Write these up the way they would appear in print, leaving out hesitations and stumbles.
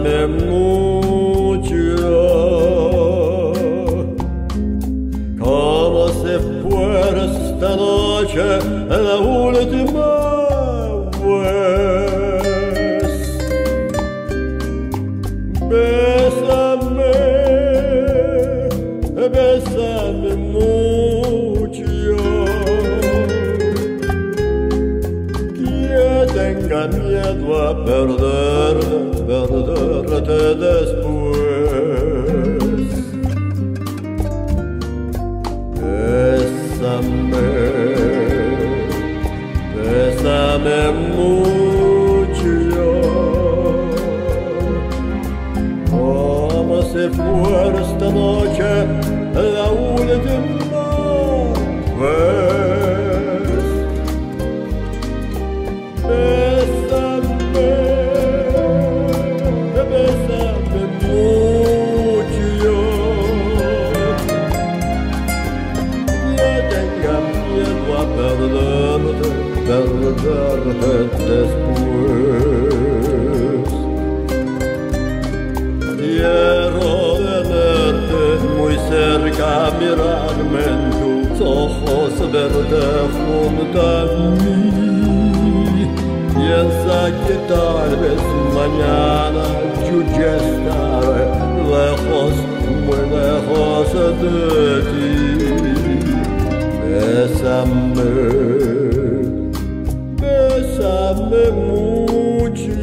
Bésame mucho, como si fuera esta noche la última vez. Bésame, bésame mucho, que tenga miedo a perderte después. Bésame, bésame mucho, como si fuera esta noche la última vez. Bésame, bésame mucho, que tenga miedo a perderte después. Quiero tenerte muy cerca, mirarme en tus ojos verdes junto a mí. Piensa que tal vez mañana yo ya estaré lejos, muy lejos de ti. Bésame, bésame mucho,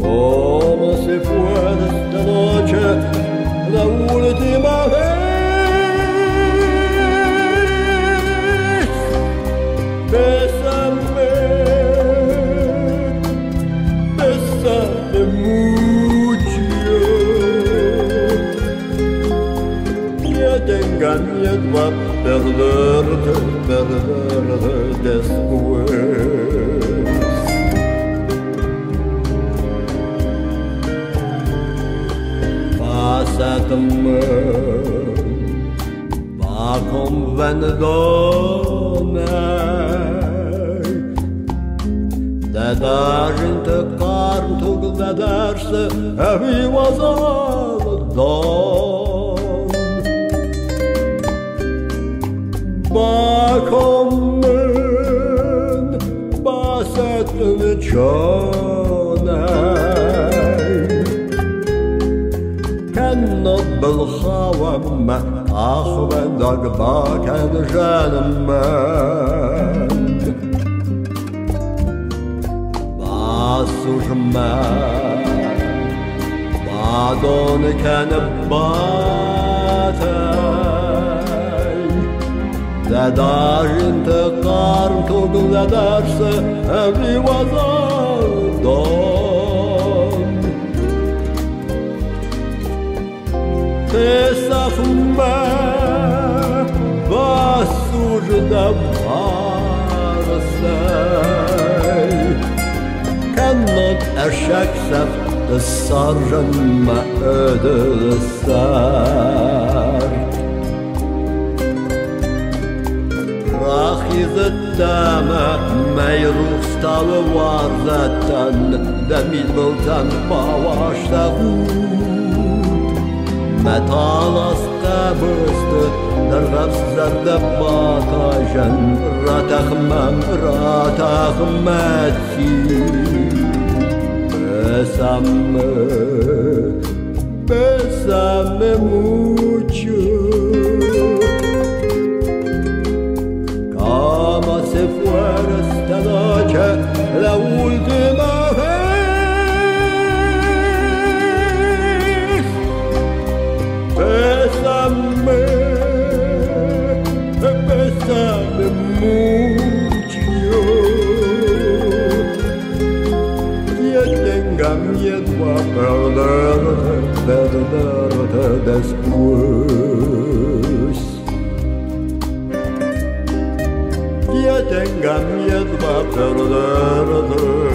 como si fuera esta noche la última vez. Bésame, bésame mucho, que tenga miedo a perderte después. Pásatme bajo vendones, de darinte kartuk de derse evi vazaldan. Bakommen basetni çonay, كانت بالخوامة أخوة دقبا كان جانمان باسو جمان بعدون كان باتاي زدار انتقار تقل درس أبي وزادون تسافما باسوجدا بارساي كانت أشك سفت السرجن ما أدل السار راخي زدامة ما يروح ستال وارزتن دميد بلتن باواش متالس قبست در غفص زرد باتاجن راتخمتی بسامه بسامه mucho como si fuera esta noche la última vez. Bésame, bésame mucho, que tenga miedo a perderte después. Que tenga miedo a perderte